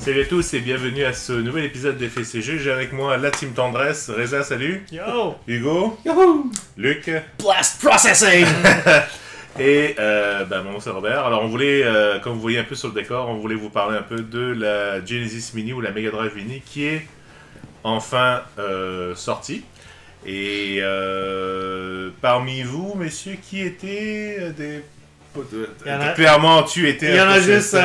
Salut à tous et bienvenue à ce nouvel épisode d'FCG. J'ai avec moi la team tendresse. Reza, salut. Yo. Hugo. Yo. Luc. Blast Processing. Et mon nom c'est Robert. Alors on voulait, comme vous voyez un peu sur le décor, on voulait vous parler un peu de la Genesis Mini ou la Mega Drive Mini qui est enfin sortie. Et parmi vous, messieurs, qui étaient des... Clairement, tu étais il y en a juste,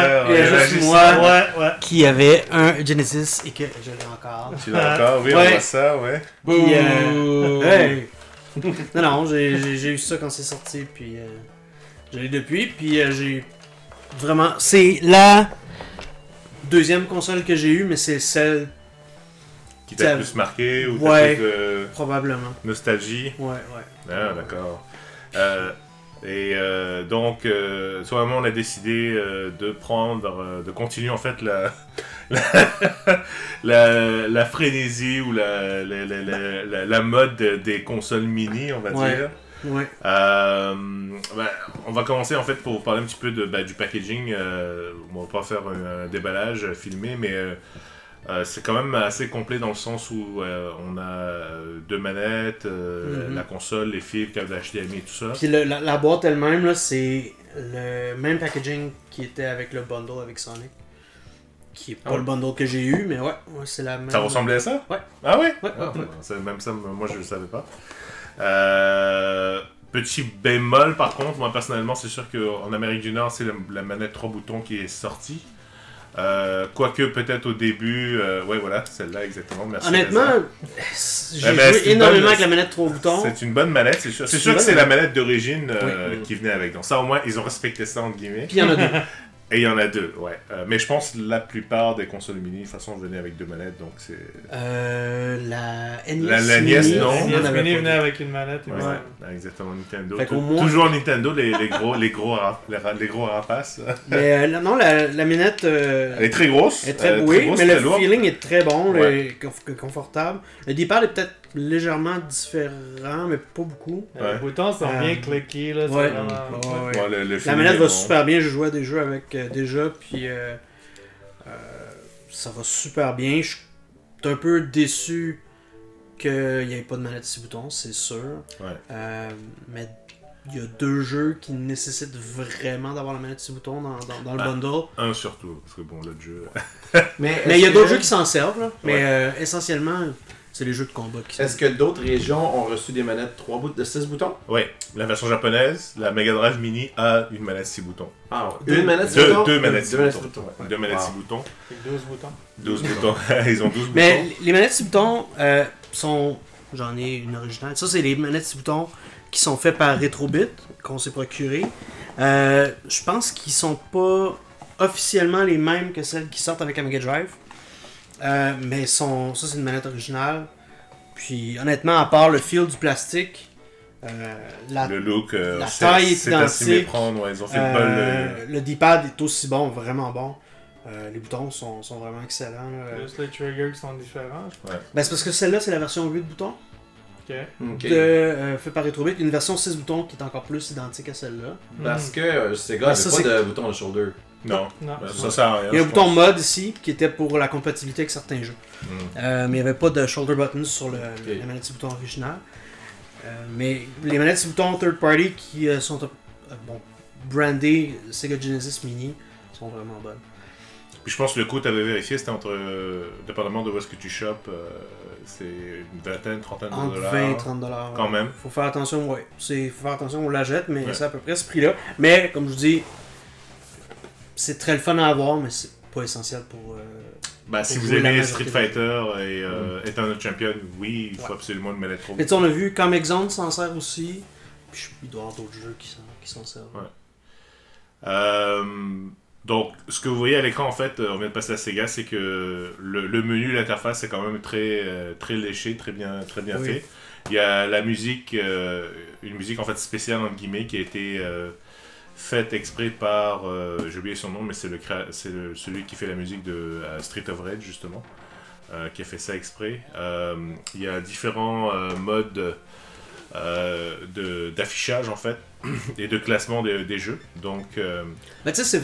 moi qui avait un Genesis et que je l'ai encore. Tu l'as encore, oui, on voit ça, ouais. Puis, hey. Non, j'ai eu ça quand c'est sorti, puis je l'ai depuis, puis j'ai vraiment... C'est la deuxième console que j'ai eue, mais c'est celle... Qui t'a plus marqué ou ouais, plus probablement. Nostalgie? Ouais. Ah, d'accord. Donc, soit on a décidé de continuer en fait la frénésie ou la mode des consoles mini, on va dire. Ouais. On va commencer en fait pour vous parler un petit peu du packaging. On va pas faire un déballage filmé, mais c'est quand même assez complet dans le sens où on a deux manettes, la console, les fils, le câble HDMI et tout ça. Puis la boîte elle-même, là, c'est le même packaging qui était avec le bundle avec Sonic. Qui est pas le bundle que j'ai eu, mais ouais c'est la même. Ça ressemblait à ça? Ouais. Ah ouais? Ouais. Même ça, moi je le savais pas. Petit bémol par contre, moi personnellement, c'est sûr qu'en Amérique du Nord, c'est la manette 3 boutons qui est sortie. Quoique peut-être au début, ouais voilà, celle-là exactement. Merci. Honnêtement, j'ai joué énormément avec la manette 3 boutons. C'est une bonne manette, c'est sûr. C'est sûr que c'est la manette d'origine qui venait avec. Donc ça au moins ils ont respecté ça entre guillemets. Puis il y en a deux. Et il y en a deux, ouais. Mais je pense que la plupart des consoles mini, de toute façon, venaient avec deux manettes, donc c'est... La NES la NES, Mini, non. La Mini venait avec une manette. Ouais, exactement, Nintendo. Moins... Toujours Nintendo, les gros rapaces. Mais non, la manette... elle est très grosse. Elle est très, oui, grosse, mais le feeling est très bon, confortable. Le D-pad est peut-être légèrement différent, mais pas beaucoup. Les boutons sont bien cliqués, là. La manette va super bien, je jouais des jeux avec déjà, puis ça va super bien. Je suis un peu déçu qu'il n'y ait pas de manette 6 boutons, c'est sûr. Mais il y a deux jeux qui nécessitent vraiment d'avoir la manette 6 boutons dans le bundle. Un surtout, parce que bon, l'autre jeu... mais il y a d'autres jeux qui s'en servent, là. Mais essentiellement... C'est les jeux de combat qui sont... Est-ce que d'autres régions ont reçu des manettes 6 boutons? Oui, la version japonaise, la Mega Drive Mini a une manette 6 boutons. Ah ouais. Une manette 6 boutons? Deux manettes 6 boutons. Deux manettes 6 boutons. 12 boutons. 12 boutons. Ils ont 12 boutons. Mais les manettes 6 boutons sont... J'en ai une originale. Ça, c'est les manettes 6 boutons qui sont faites par Retrobit, qu'on s'est procuré. Je pense qu'ils sont pas officiellement les mêmes que celles qui sortent avec la Mega Drive. Mais ça c'est une manette originale. Puis honnêtement, à part le fil du plastique, le look, la taille est identique. Ils ont fait le bol. Le D-pad est aussi bon, vraiment bon. Les boutons sont vraiment excellents. Juste les triggers qui sont différents. Ben, c'est parce que celle-là, c'est la version 8 boutons. Fait par Retrobit. Une version 6 boutons qui est encore plus identique à celle-là. Parce que Sega n'avait pas de bouton de shoulder. Non. Ça sert à rien. Il y a un bouton mode ici qui était pour la compatibilité avec certains jeux. Mais il n'y avait pas de shoulder buttons sur la manette 6 boutons originale. Mais les manettes 6 boutons third party qui sont brandées Sega Genesis Mini sont vraiment bonnes. Puis je pense que le coût, tu avais vérifié, c'était entre, dépendamment de où est-ce que tu chopes, c'est une vingtaine, trentaine de entre dollars. 20 et 30 dollars. Quand même. Faut faire attention, faut faire attention, on la jette, mais c'est à peu près ce prix-là. Mais comme je vous dis, c'est très le fun à avoir, mais c'est pas essentiel pour... si vous aimez Street Fighter et Eternal Champion, oui, il faut absolument une manette 3 boutons. Mais on a vu Comic Zone s'en sert aussi, puis il doit y avoir d'autres jeux qui s'en servent. Donc, ce que vous voyez à l'écran, en fait, on vient de passer à Sega, c'est que le menu, l'interface est quand même très léché, très bien fait. Il y a la musique, une musique en fait spéciale entre guillemets qui a été faite exprès par, j'ai oublié son nom, mais c'est celui qui fait la musique de Street of Rage justement, qui a fait ça exprès. Il y a différents modes d'affichage en fait. et de classement des jeux. Donc, Ben, tu sais,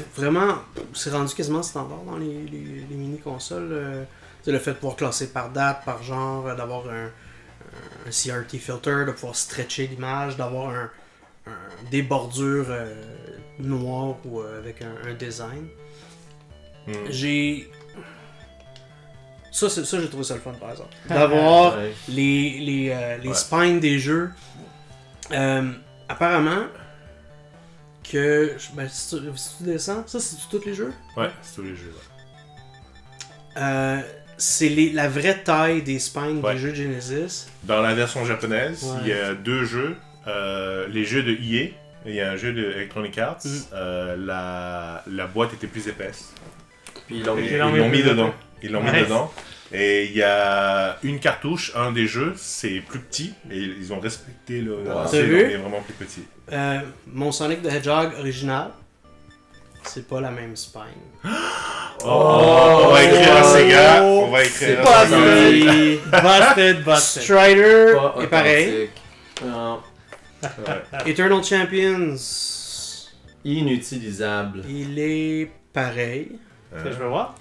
c'est rendu quasiment standard dans les mini-consoles. Le fait de pouvoir classer par date, par genre, d'avoir un CRT filter, de pouvoir stretcher l'image, d'avoir des bordures noires ou avec un design. Ça, j'ai trouvé ça le fun, par exemple. D'avoir les spines des jeux. Apparemment, ben, si tu descends, ça, c'est tous les jeux? Ouais, c'est tous les jeux. C'est la vraie taille des spines des jeux de Genesis. Dans la version japonaise, il y a 2 jeux. Les jeux de EA, il y a un jeu de Electronic Arts. La boîte était plus épaisse. Puis ils l'ont mis dedans. Ils l'ont mis dedans. Et il y a une cartouche, un des jeux, c'est plus petit. Et ils ont respecté le. T'as vu? Il est vraiment plus petit. Mon Sonic the Hedgehog original, c'est pas la même spine. On va écrire à Sega. On va écrire à Sega. Busted. Strider est pareil. Ouais. Eternal Champions, Inutilisable. il est pareil. Je veux voir.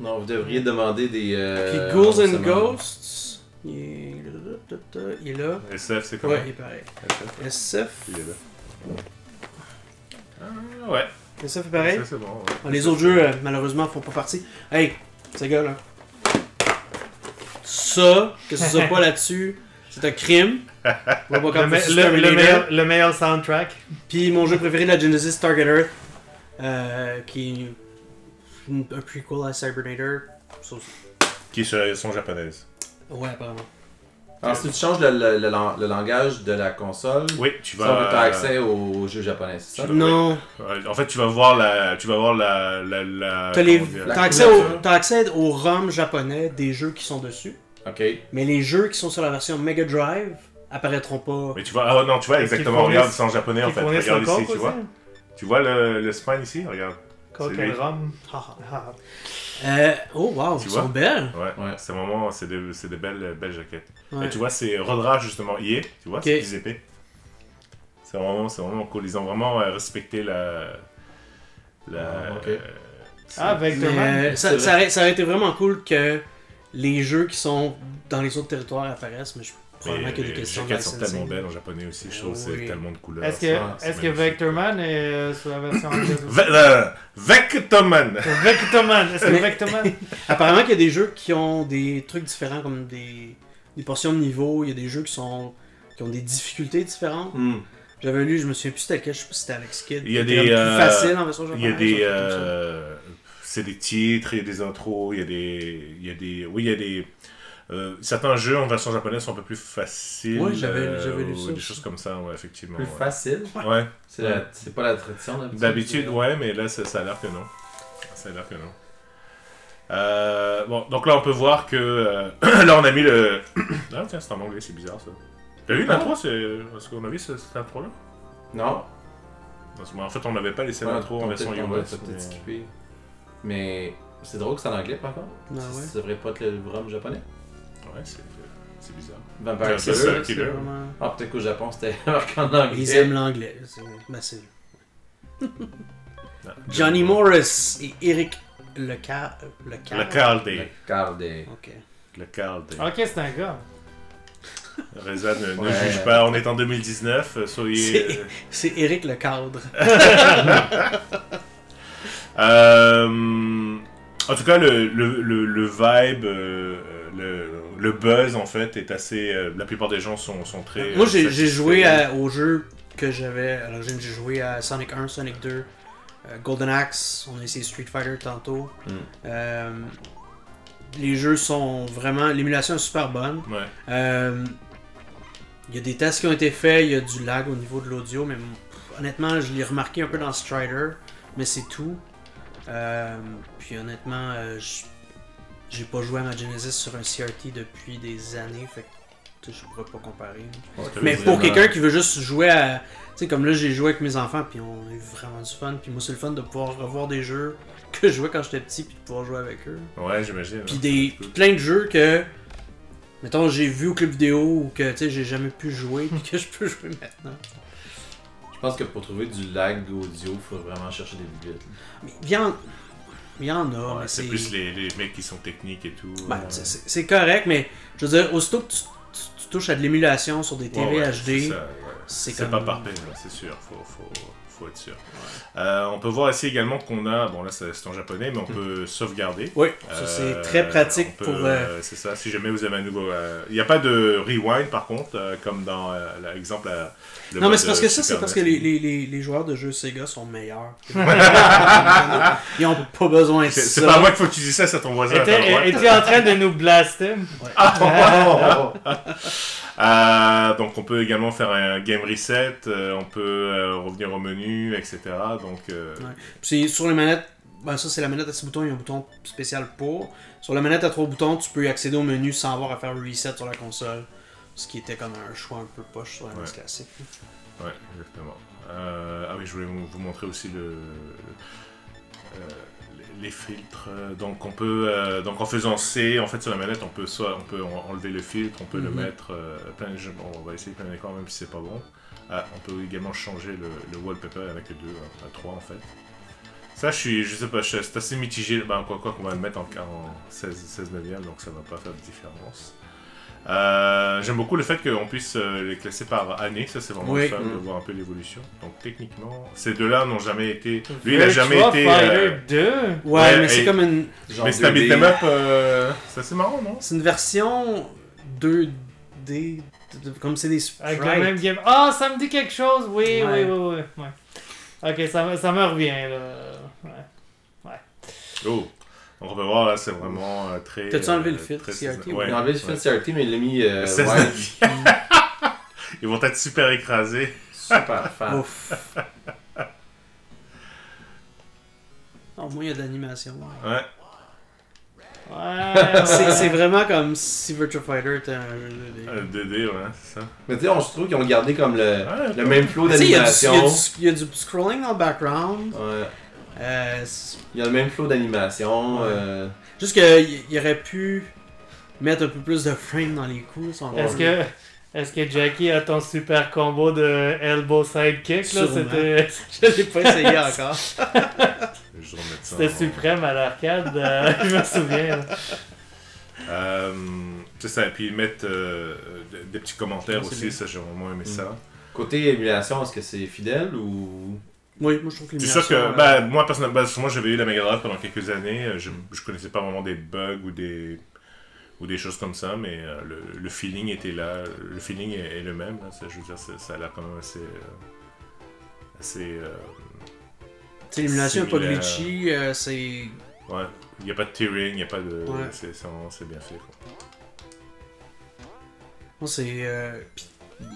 Non, vous devriez demander des. Puis Ghouls and Ghosts, il est là. SF, c'est comment? Ouais, il est pareil. SF. Il est là. Ouais. SF est pareil. Ça, c'est bon. Ouais. Les autres jeux, malheureusement, font pas partie. Hey, ces gars là. Ça, que ce soit pas là-dessus, c'est un crime. Le meilleur soundtrack. Puis mon jeu préféré de la Genesis, Target Earth, qui est un prequel à Cybernator. Qui est sur la version japonaise. Ouais, apparemment. Alors, si tu changes le langage de la console, oui, tu vas avoir accès aux jeux japonais, c'est ça? Non. En fait, tu vas voir la. T'as accès au ROM japonais des jeux qui sont dessus. Ok. Mais les jeux qui sont sur la version Mega Drive apparaîtront pas. Mais tu vois, non, tu vois exactement, regarde, c'est en japonais en fait. Regarde ici, tu vois. Tu vois le spine ici, regarde. Coquel Rum. Oh wow, ils sont belles. Ouais. C'est vraiment, c'est des belles jaquettes. Ouais. Et tu vois, c'est Rodrage justement, EA, tu vois, c'est des épées. C'est vraiment cool. Ils ont vraiment respecté Vectorman. Ça aurait été vraiment cool que les jeux qui sont dans les autres territoires apparaissent, mais probablement qu'il y a des questions de les jaquettes sont licensing. tellement belles en japonais aussi, je trouve que c'est tellement de couleurs. Est-ce que Vectorman est sur la version anglaise aussi? Vectorman! Est-ce que Vectorman? Apparemment qu'il y a des jeux qui ont des trucs différents, comme des portions de niveau, il y a des jeux qui ont des difficultés différentes. J'avais lu, je me souviens plus c'était lequel, je sais pas si c'était Alex Kidd. Il y a des plus facile en version japonaise. Il y a des c'est des titres, il y a des intros, il y a des certains jeux en version japonaise sont un peu plus faciles. Oui, j'avais lu ça. Des choses comme ça, ouais, effectivement. Plus facile? Ouais. C'est pas la tradition d'habitude? D'habitude, ouais, mais là, ça a l'air que non. Bon, donc là, on peut voir que... là, on a mis le... Ah, tiens, c'est en anglais, c'est bizarre, ça. T'as vu l'intro? Est-ce qu'on a vu cette intro-là? Non. En fait, on n'avait pas laissé l'intro en version US. Peut-être skippé. Mais c'est drôle que c'est en anglais, par contre. Ça devrait pas être le ROM japonais. Ouais, c'est bizarre. Vampire Killer. Ah, peut-être qu'au Japon, c'était marqué en anglais. Ils aiment l'anglais. C'est Johnny Morris et Eric Lecalde. Ok, c'est un gars. Reza ne juge pas, on est en 2019, soyez... C'est Eric Lecadre. En tout cas, le vibe, le buzz en fait est assez... la plupart des gens sont très... Moi j'ai joué au jeu que j'avais... Alors j'ai joué à Sonic 1, Sonic 2, Golden Axe, on a essayé Street Fighter tantôt. Les jeux sont vraiment... L'émulation est super bonne. Il y a des tests qui ont été faits, il y a du lag au niveau de l'audio, mais honnêtement, je l'ai remarqué un peu dans Strider, mais c'est tout. Puis honnêtement, j'ai pas joué à ma Genesis sur un CRT depuis des années, fait que je pourrais pas comparer. Mais pour quelqu'un qui veut juste jouer à... Tu sais, comme là, j'ai joué avec mes enfants, puis on a eu vraiment du fun. Puis moi, c'est le fun de pouvoir revoir des jeux que je jouais quand j'étais petit, puis de pouvoir jouer avec eux. Ouais, j'imagine. Puis plein de jeux que... Mettons, j'ai vu au club vidéo ou que j'ai jamais pu jouer, puis que je peux jouer maintenant. pense que pour trouver du lag audio, il faut vraiment chercher des bibliothèques. Mais il y en a, mais c'est plus les mecs qui sont techniques et tout. Ben, c'est correct, mais je veux dire, aussitôt que tu touches à de l'émulation sur des TV HD, c'est comme... pas parfait, c'est sûr. Faut être sûr. On peut voir ici également qu'on a, bon là c'est en japonais, mais on peut sauvegarder. Oui, ça c'est très pratique pour... C'est ça, si jamais vous avez un nouveau... Il n'y a pas de rewind par contre, comme dans l'exemple... Non mais c'est parce que c'est parce que les joueurs de jeux Sega sont meilleurs. Ils n'ont pas besoin de ça. C'est pas moi qu'il faut que tu dises ça, c'est ton voisin. Es-tu en train de nous blaster? Donc on peut également faire un game reset, on peut revenir au menu, etc. Donc, Puis sur les manettes, ben ça c'est la manette à 6 boutons, il y a un bouton spécial pour. Sur la manette à 3 boutons, tu peux y accéder au menu sans avoir à faire reset sur la console. Ce qui était comme un choix un peu poche sur la NES classique. Ouais, exactement. Oui, je voulais vous montrer aussi les filtres. Donc on peut donc en faisant C, en fait sur la manette on peut enlever le filtre, on peut le mettre on va essayer plein d'écran même si c'est pas bon. On peut également changer le wallpaper avec 2 à 3 en fait. Ça je sais pas, c'est assez mitigé, quoi qu'on va le mettre en 16 neuvième, donc ça va pas faire de différence. J'aime beaucoup le fait qu'on puisse les classer par année, ça c'est vraiment fun de voir un peu l'évolution. Donc techniquement, ces deux-là n'ont jamais été. Lui il a jamais été. Fighter 2 Ouais, mais c'est comme une. Mais c'est un beat'em up, c'est assez marrant, non? C'est une version 2D, comme c'est des sprites. Avec le même game. Ah, ça me dit quelque chose, oui. Ok, ça me revient là. Ouais. Oh. Donc on peut voir là, c'est vraiment très... T'as-tu enlevé le filtre CRT? Il a enlevé le filtre CRT, mais il l'a mis Ils vont être super écrasés. Super fan. Ouf. Au moins il y a d'animation. Ouais. C'est vraiment comme si Virtua Fighter était un jeu 2D. Un 2D, ouais, c'est ça. Mais tu sais, je trouve qu'ils ont gardé comme le même flow d'animation. Il y a du scrolling dans le background. Ouais. Il y a le même flow d'animation. Juste qu'il aurait pu mettre un peu plus de frame dans les coups. Est-ce que Jackie a ton super combo de elbow sidekick là? Je l'ai pas essayé encore. C'était suprême à l'arcade, je me souviens. C'est ça, et puis mettre des petits commentaires aussi, ça j'ai vraiment aimé ça. Côté émulation, est-ce que c'est fidèle ou... Oui, moi je trouve que l'émulation... C'est sûr que, moi personnellement, moi j'avais eu la Mega Drive pendant quelques années, je connaissais pas vraiment des bugs ou des choses comme ça, mais le feeling était là, le feeling est le même, là, je veux dire, ça a l'air quand même assez l'émulation n'est pas glitchy, c'est... Ouais, il n'y a pas de tearing, il n'y a pas de... Ouais. C'est bien fait, quoi. Moi c'est...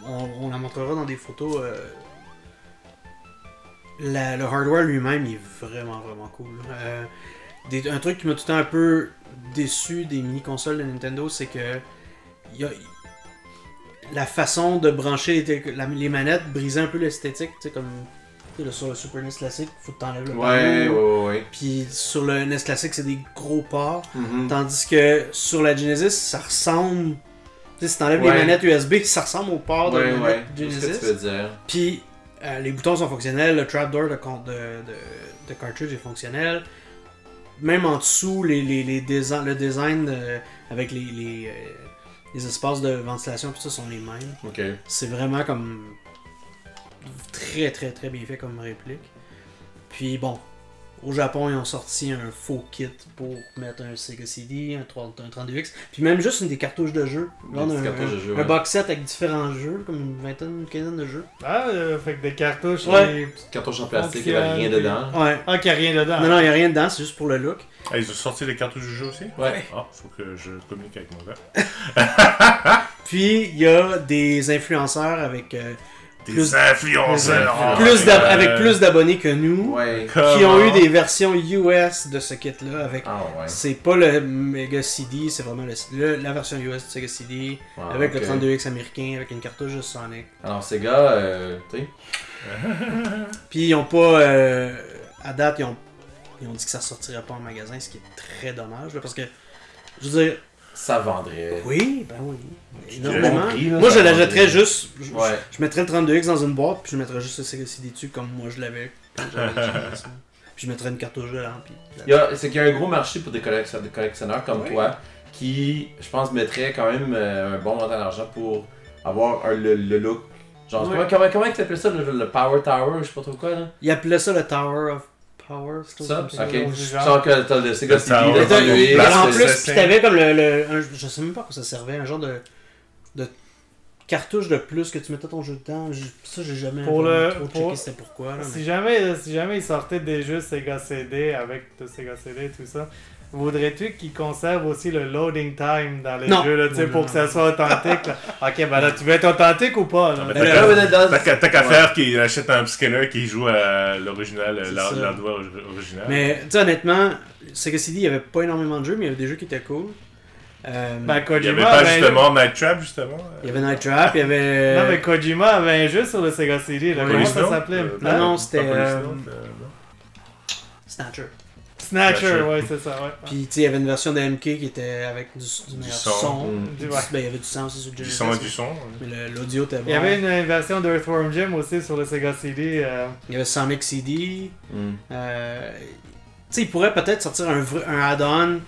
on la montrera dans des photos... le hardware lui-même il est vraiment cool. Un truc qui m'a tout le temps un peu déçu des mini-consoles de Nintendo, c'est que la façon de brancher les manettes brisait un peu l'esthétique, tu sais, comme sur le Super NES classique, faut que t'enlèves le panneau. Ouais. Puis sur le NES classique, c'est des gros ports. Tandis que sur la Genesis, ça ressemble... Tu sais, si t'enlèves les manettes USB, ça ressemble au port de la Genesis. C'est ce que tu veux dire. Puis les boutons sont fonctionnels, le trapdoor de cartridge est fonctionnel. Même en dessous, le design avec les espaces de ventilation puis ça sont les mêmes. Okay. C'est vraiment comme très très bien fait comme réplique. Puis bon, au Japon ils ont sorti un faux kit pour mettre un Sega CD, un 32X, puis même juste des cartouches de jeu. Là, on a un box set avec différents jeux, comme une quinzaine de jeux. Fait que des cartouches. Des cartouches en plastique, il n'y avait rien dedans. Ouais. Ah, qu'il n'y a rien dedans. Non, il n'y a rien dedans, c'est juste pour le look. Ah, ils ont sorti des cartouches de jeu aussi? Ouais. Ah, faut que je communique avec mon gars. Puis, il y a des influenceurs avec... avec plus d'abonnés que nous, qui ont eu des versions US de ce kit-là. C'est pas le Mega CD, c'est vraiment la version US du Sega CD, avec le 32X américain, avec une cartouche de Sonic. Alors Sega, tu sais. Puis ils ont pas, à date, ils ont dit que ça sortirait pas en magasin, ce qui est très dommage, là, parce que, je veux dire, Ça vendrait. Oui, ben oui. Bon Énormément. prix, là, Moi, ça je l'achèterais vendrait. juste. Ouais. Je mettrais le 32X dans une boîte, puis je mettrais juste le Sega CD dessus comme moi je l'avais quand j'avais le Genesis. Puis je mettrais une cartouche dedans. C'est qu'il y a un gros marché pour des collectionneurs comme toi qui, je pense, mettrait quand même un bon montant d'argent pour avoir le look. Genre, comment tu appelles ça, le Power Tower, je sais pas trop quoi là? Il appelait ça le Tower of Power. Ça? comme Ok. genre. Genre que t'as le Sega CD, Tower le of 32X, Power. En plus, c'est- puis t'avais comme je sais même pas à quoi ça servait, un genre de cartouche de plus que tu mettais ton jeu dedans. Ça, j'ai jamais Pour vraiment le- trop pour- checké c'était pourquoi. Là, Si jamais ils sortaient des jeux Sega CD avec le Sega CD et tout ça, voudrais-tu qu'ils conservent aussi le loading time dans les Non. jeux là, tu sais, Non, pour non, que ça soit authentique là. Ok, ben là, tu veux être authentique ou pas là? mais T'as qu'à faire qu'il achète un scanner qui joue à l'original, C'est l'hardware original. Mais tu sais, honnêtement, Sega CD, il y avait pas énormément de jeux, mais il y avait des jeux qui étaient cool. Ben, Il Kojima y avait pas avait justement Night Trap, justement. Il y avait Night Trap, il y avait. Non, mais Kojima avait un jeu sur le Sega CD. Là. Oui. Comment Police ça Note, s'appelait non, c'était, Police euh, Note, Snatcher. Snatcher, Snatcher. ouais, c'est ça. Ouais. Puis tu sais, il y avait une version de MK qui était avec du meilleur son. son. Du- Ben, ouais. il y avait du son aussi sur le Du Genesis. son et du son. Mais l'audio était bon. Il y avait une version d'Earthworm Jim aussi sur le Sega CD. Il y avait Sonic CD. Mm. Tu sais, il pourrait peut-être sortir un add-on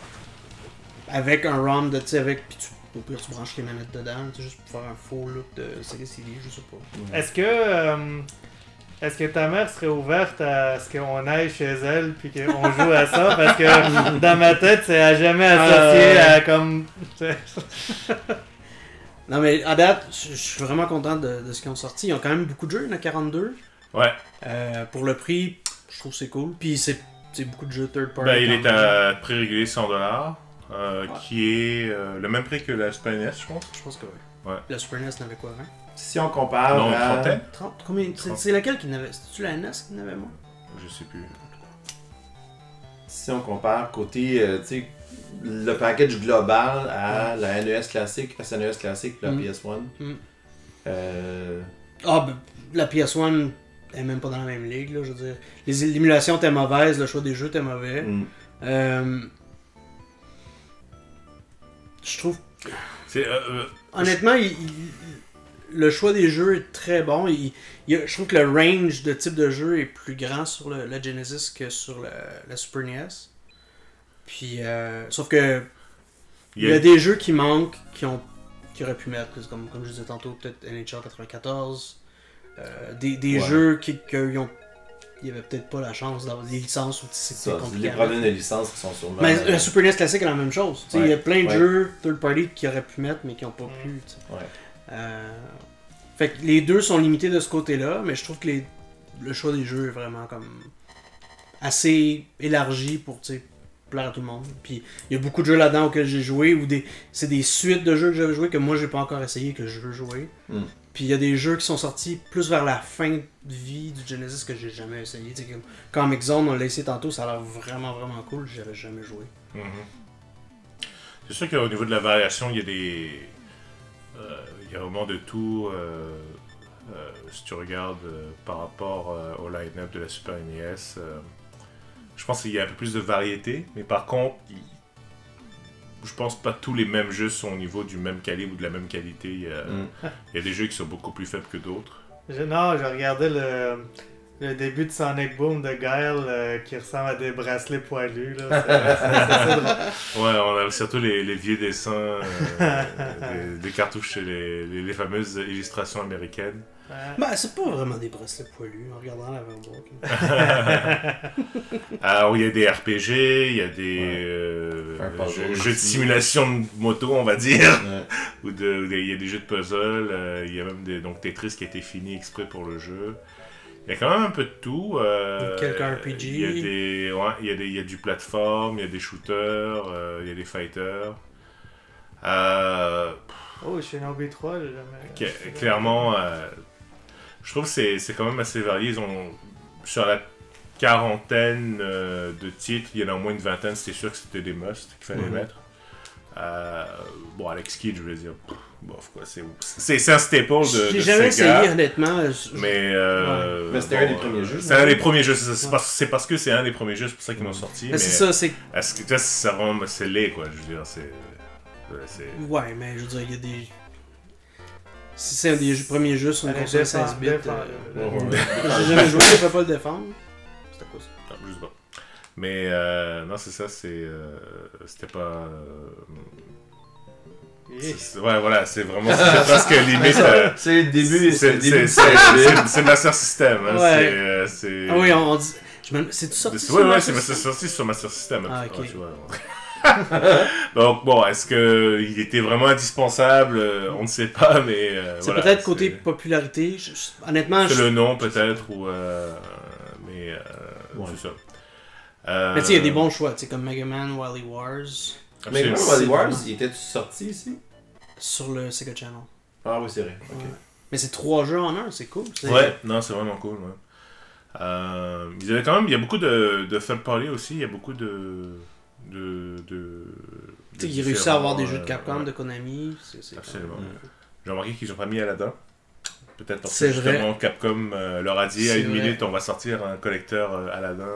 avec un ROM de, tu sais, avec. Puis au pire, tu branches les manettes dedans, tu sais, juste pour faire un faux look de Sega CD, je sais pas. Est-ce que ta mère serait ouverte à ce qu'on aille chez elle puis qu'on joue à ça? Parce que dans ma tête, c'est à jamais associé à comme. Non, mais à date, je suis vraiment content de ce qu'ils ont sorti. Ils ont quand même beaucoup de jeux, il y en a 42. Ouais. Pour le prix, je trouve que c'est cool. Puis c'est beaucoup de jeux third party. Ben, il quand est même. à prix régulier $100, qui est le même prix que la Super NES, je pense. Je pense que oui. Ouais. La Super NES n'avait quoi, hein? Si on compare Non, une à... trentaine. 30? Combien? C'est laquelle qui n'avait? C'était-tu la NES qui n'avait moins? Je sais plus. Si on compare côté, tu sais, le package global à la NES classique, SNES classique, la Mm. PS1. Mm. Euh, Ah, ben, la PS1 est même pas dans la même ligue, là, je veux dire. L'émulation était mauvaise, le choix des jeux était mauvais. mm. Je trouve... C'est, Honnêtement, le choix des jeux est très bon. Je trouve que le range de type de jeu est plus grand sur la Genesis que sur la Super NES. Puis, sauf que il y a des jeux qui manquent, qui auraient pu mettre, comme je disais tantôt, peut-être NHL 94. Des jeux il y avait peut-être pas la chance d'avoir des licences ou c'est Ça, compliqué. les à problèmes de mettre. licence qui sont sûrement... Mais la Super NES classique est la même chose. Tu sais, il y a plein de ouais. jeux third party qui auraient pu mettre mais qui n'ont pas pu. Tu sais. Ouais. Fait que les deux sont limités de ce côté-là, mais je trouve que le choix des jeux est vraiment comme assez élargi pour plaire à tout le monde. Puis il y a beaucoup de jeux là-dedans auxquels j'ai joué, ou c'est des suites de jeux que j'avais joué que moi j'ai pas encore essayé, que je veux jouer. Mm. Puis il y a des jeux qui sont sortis plus vers la fin de vie du Genesis que j'ai jamais essayé. Tu sais, comme Comic Zone, on l'a essayé tantôt, ça a l'air vraiment vraiment cool, j'avais jamais joué. C'est sûr qu'au niveau de la variation, il y a il y a vraiment de tout. Si tu regardes par rapport au line-up de la Super NES, je pense qu'il y a un peu plus de variété, mais par contre, je pense pas tous les mêmes jeux sont au niveau du même calibre ou de la même qualité. Il y a des jeux qui sont beaucoup plus faibles que d'autres. Je regardais le début de Sonic Boom de Guile qui ressemble à des bracelets poilus. Là. C'est drôle. Ouais, on a surtout les vieux dessins des cartouches, les fameuses illustrations américaines. Ben, c'est pas vraiment des bracelets poilus en regardant l'avant-boîte. Alors, il y a des RPG, il y a des jeux de simulation de moto, on va dire. Ouais. Il y a des jeux de puzzle, il y a même donc Tetris qui a été fini exprès pour le jeu. Il y a quand même un peu de tout. Quelques RPG. Il y a du plateforme, il y a des shooters, il y a des fighters. Oh, Shinobi 3, j'ai jamais... Clairement, je trouve que c'est quand même assez varié. Ils ont, sur la quarantaine de titres, il y en a au moins une vingtaine, c'était sûr que c'était des musts qu'il fallait mettre. Bon, Alex Kidd, je veux dire, bof, quoi, c'est un staple de J'ai jamais Sega, essayé, honnêtement. mais Mais c'était un des premiers jeux. C'est un des premiers jeux, c'est parce que c'est un des premiers jeux, c'est pour ça qu'ils l'ont sorti. Mais c'est ça, c'est... Est-ce que ça rend, c'est laid, quoi, je veux dire, c'est... Ouais, mais je veux dire, il y a des... Si c'est un des premiers jeux sur une console 16 bits, j'ai jamais joué, je peux pas le défendre. C'était quoi ça? Non, je sais pas. Mais non, c'est ça, c'était pas... Ouais, voilà, c'est vraiment... C'est presque limite... c'est le début, c'est Master System. Hein, ouais. c'est... Ah oui, on dit... C'est tout sorti sur ouais, c'est sorti sur Master System. Ah, ok. Tu vois. Donc bon, est-ce qu'il était vraiment indispensable? On ne sait pas, mais c'est voilà, peut-être côté popularité. Honnêtement, c'est le nom peut-être ou mais c'est ça. Mais tu sais, il y a des bons choix, tu sais, comme Mega Man, Wily Wars. Mega Man, Wily Wars, il était sorti ici? Sur le Sega Channel. Ah oui, c'est vrai. Okay. Ouais. Mais c'est 3 jeux en un, c'est cool. Ouais, non, c'est vraiment cool. Ouais. Ils avaient quand même, il y a beaucoup de third party aussi, il y a beaucoup de tu sais, ils réussissent à avoir des jeux de Capcom, de Konami. Absolument. J'ai remarqué qu'ils ont pas mis Aladdin. Peut-être parce que justement Capcom leur a dit à une minute on va sortir un collecteur Aladdin.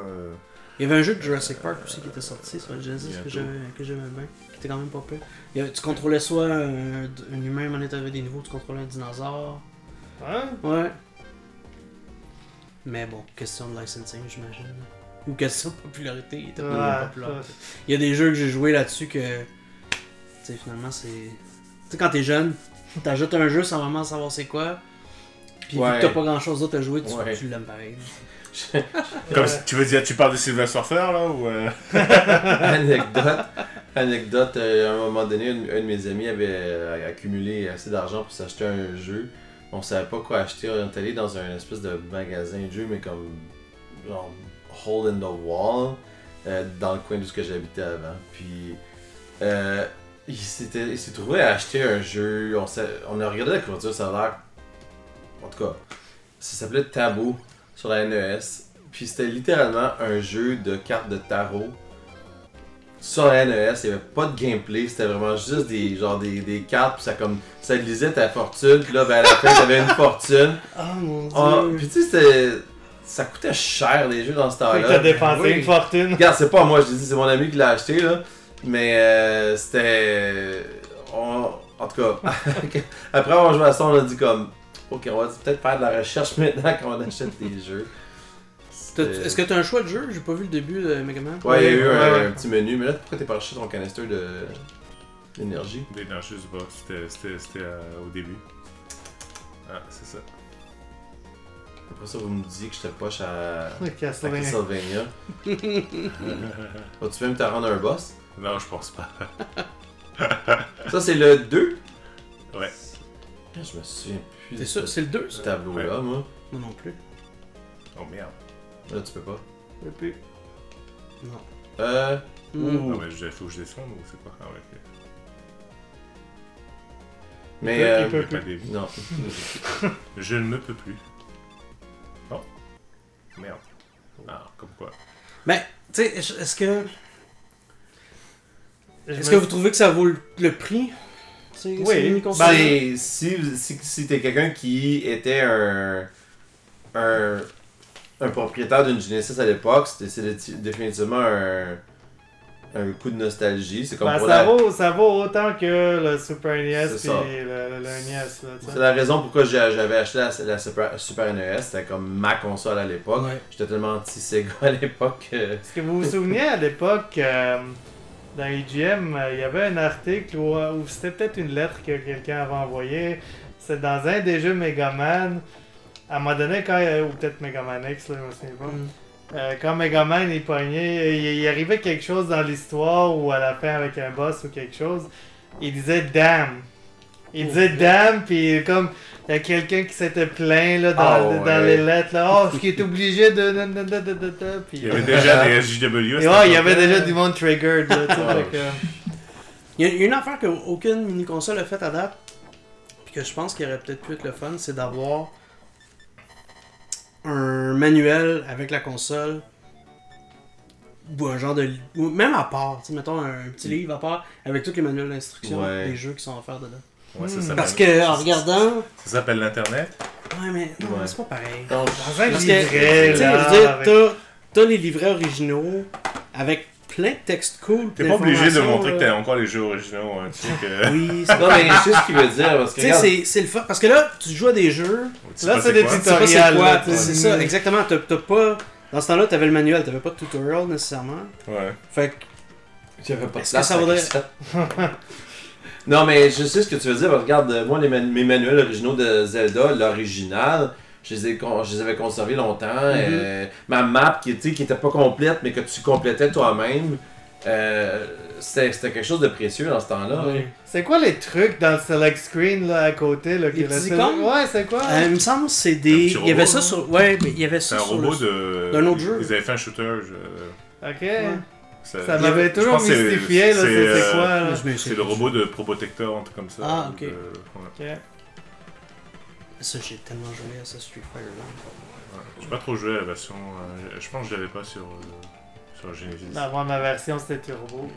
Il y avait un jeu de Jurassic Park aussi qui était sorti sur le Genesis que j'aimais bien, qui était quand même pas peu. Tu contrôlais soit un humain, mais t'avais des niveaux, tu contrôlais un dinosaure. Ouais. Mais bon, question de licensing, j'imagine. Ou question de popularité, il était pas populaire. Il y a des jeux que j'ai joué là-dessus que. Tu sais, finalement, c'est. Tu sais, quand t'es jeune, t'ajoutes un jeu sans vraiment savoir c'est quoi. Puis vu que t'as pas grand chose d'autre à jouer, tu l'aimes pareil. Comme tu veux dire, tu parles de Silver Surfer là ou Anecdote, à un moment donné, un de mes amis avait accumulé assez d'argent pour s'acheter un jeu. On savait pas quoi acheter, on est allé dans un espèce de magasin de jeux, mais comme genre hole in the wall, dans le coin d'où j'habitais avant. Puis il s'est trouvé à acheter un jeu, on a regardé la couverture, ça a l'air... En tout cas, ça s'appelait Taboo sur la NES. Puis c'était littéralement un jeu de cartes de tarot sur la NES. Il n'y avait pas de gameplay, c'était vraiment juste des cartes. Puis ça lisait ta fortune. Puis là, ben, à la fin, t'avais une fortune. Oh mon dieu! Puis tu sais, ça coûtait cher les jeux dans ce temps-là. T'as dépensé une fortune. Regarde, c'est pas moi, je te dis, c'est mon ami qui l'a acheté là. Mais c'était. En tout cas, après avoir joué à ça, on a dit comme. Ok, on va peut-être faire de la recherche maintenant quand on achète des jeux. Est-ce que t'as un choix de jeu? J'ai pas vu le début de Mega Man. Ouais, il y a eu un petit menu, mais là pourquoi t'es pas acheté ton canister d'énergie? D'énergie, je sais pas, c'était au début. Ah, c'est ça. Après ça, vous me disiez que j'étais poche à Castlevania. Vas-tu même te rendre un boss? Non, je pense pas. Ça, c'est le 2? Ouais. Je me souviens plus. C'est ça, c'est le 2 ce tableau-là, moi. Moi non plus. Oh merde. Là, tu peux pas. Je peux plus. Non. Non, mais faut que je descende ou c'est quoi? Ah ouais, ok. Mais il peut pas plus. des... Non. Je ne me peux plus. Oh. Merde. Ah, comme quoi. Ben, tu sais, est-ce que vous trouvez que ça vaut le prix? Oui. Si t'es quelqu'un qui était un propriétaire d'une Genesis à l'époque, c'est définitivement un coup de nostalgie. C'est comme pour ça vaut autant que le Super NES et le NES. C'est la raison pourquoi j'avais acheté la Super NES. C'était comme ma console à l'époque. Ouais. J'étais tellement anti-Sega à l'époque. Est-ce que vous vous souvenez à l'époque, dans EGM, il y avait un article où c'était peut-être une lettre que quelqu'un avait envoyée. C'est dans un des jeux Megaman. À un moment donné, ou peut-être Megaman X, là, je me souviens pas. Quand Megaman il pognait, il arrivait quelque chose dans l'histoire ou à la fin avec un boss ou quelque chose, il disait damn. Il disait damn, puis comme il y a quelqu'un qui s'était plaint là, dans les lettres, là, ce qui est obligé de. Puis, il y avait déjà des SJW. Il y avait déjà du monde triggered. Là, il y a une affaire qu'aucune mini-console a faite à date, puis que je pense qu'il aurait peut-être pu être le fun, c'est d'avoir un manuel avec la console ou un genre de... ou même à part, mettons un petit livre à part avec tous les manuels d'instruction des jeux qui sont offerts dedans. Ouais, ça parce que en regardant... Ça s'appelle l'Internet? Ouais, mais non, c'est pas pareil. Donc, dans un parce livret, que, t'as les livrets originaux avec plein de textes cool. T'es pas obligé de d'informations, montrer là. que t'as encore les jeux originaux, hein, tu sais que... Oui, c'est Non, mais je sais ce qu'il veut dire. Parce que Tu sais, c'est le fun. Parce que là, tu joues à des jeux. Tu sais Là, pas c'est des quoi. Tu sais pas c'est tutoriels. quoi. là, C'est ça, exactement. T'as pas. Dans ce temps-là, t'avais le manuel, t'avais pas de tutorial nécessairement. Ouais. Fait que. j'avais pas de Est-ce place que ça à vaudrait- cassette. Non, mais je sais ce que tu veux dire. Regarde, moi, mes manuels originaux de Zelda, l'original, je les avais conservés longtemps. Ma map qui était pas complète, mais que tu complétais toi-même, c'était quelque chose de précieux dans ce temps-là. Oui. C'est quoi les trucs dans le select screen là à côté là, Les qui petits restent- icônes? Ouais, c'est quoi? Il me semble que c'est Un des. petit Il y avait robot, ça non? sur. Ouais, mais il y avait C'est ça un sur. robot d'un autre jeu. Ils avaient fait un shooter. Ok. Ça je m'avait toujours pense que mystifié, là, c'est quoi là? C'est le robot de Probotector, un truc comme ça. Ah, ok. Ouais. Ok. Ça, j'ai tellement joué à ça Street Fighter là. J'ai pas trop joué à la version. Je pense que je l'avais pas sur Genesis. Moi, ma version c'était Turbo.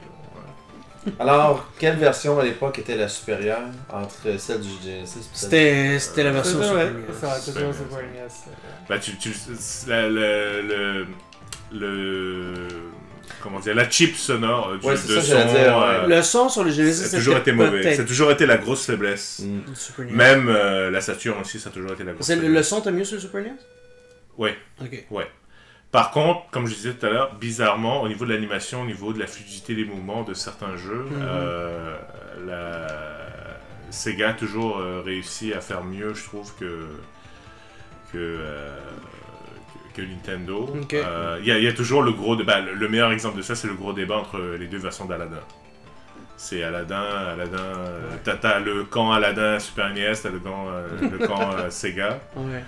Alors, quelle version à l'époque était la supérieure entre celle du Genesis et celle C'était la version C'est Super toujours NES. ça, c'est toujours Super Super NES. NES. Bah, comment dire, la chip sonore Ouais, c'est de ça, j'allais dire, ouais. Le son sur le Genesis, ça a toujours été mauvais. Ça a peut-être toujours été la grosse faiblesse. le Super NES. Même la Saturn aussi, ça a toujours été la grosse C'est faiblesse. le son, t'as mieux sur le Super NES? Ouais. Ok. Par contre, comme je disais tout à l'heure, bizarrement, au niveau de l'animation, au niveau de la fluidité des mouvements de certains jeux, la Sega a toujours réussi à faire mieux, je trouve, que Nintendo. Ok. Il y a toujours le gros débat. Le meilleur exemple de ça, c'est le gros débat entre les deux versions d'Aladdin. C'est Aladdin, t'as le camp Aladdin Super NES, t'as le camp Sega. Ouais.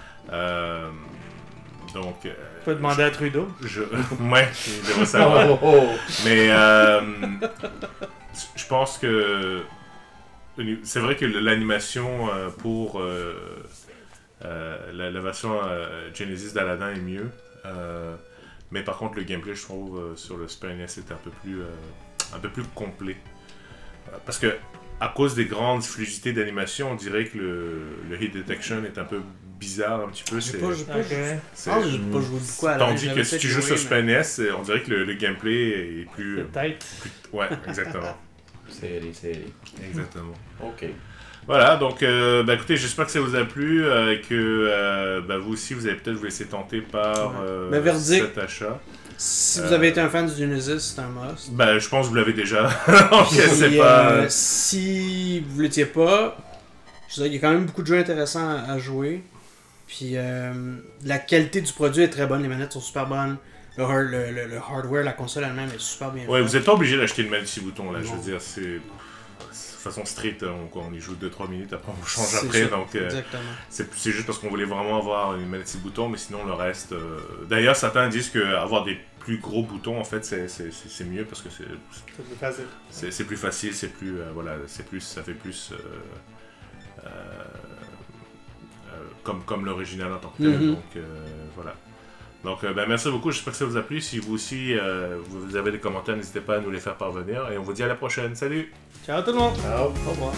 Donc, Tu peux demander à Trudeau. ouais, il devrait savoir. Oh, oh. Mais je pense que c'est vrai que l'animation pour la version Genesis d'Aladdin est mieux. Mais par contre, le gameplay, je trouve, sur le Super NES est un peu plus complet. Parce que à cause des grandes fluidités d'animation, on dirait que le hit detection est un peu bizarre un petit peu. J'ai C'est- pas, j'ai pas, Ok. c'est- je pense que j'ai pas joué beaucoup à la Tandis que si tu joues sur Super NES, on dirait que le gameplay est plus... Peut-être. Ouais, exactement. C'est Exactement. Ok. Voilà, donc écoutez, j'espère que ça vous a plu, que vous aussi vous allez peut-être vous laisser tenter par verdict. cet achat. Si vous avez été un fan du Genesis, c'est un must. Je pense que vous l'avez déjà. Donc, c'est Puis, pas... si vous l'étiez pas, je dirais qu'il y a quand même beaucoup de jeux intéressants à jouer. Puis la qualité du produit est très bonne, les manettes sont super bonnes. Le hardware, la console elle-même est super bien Ouais, faite. vous n'êtes pas obligé d'acheter le multi-bouton, là, je Non. veux dire, c'est... De façon street, on y joue 2-3 minutes, après on change C'est après, ça, donc exactement. c'est juste parce qu'on voulait vraiment avoir une multi-bouton, mais sinon le reste... D'ailleurs, certains disent qu'avoir des plus gros boutons, en fait, c'est mieux parce que C'est plus facile. c'est plus facile, c'est plus... ça fait plus... comme l'original en tant que tel, Mhm. donc voilà. Donc merci beaucoup, j'espère que ça vous a plu. Si vous aussi vous avez des commentaires, n'hésitez pas à nous les faire parvenir et on vous dit à la prochaine. Salut! Ciao tout le monde. Ciao. Au revoir.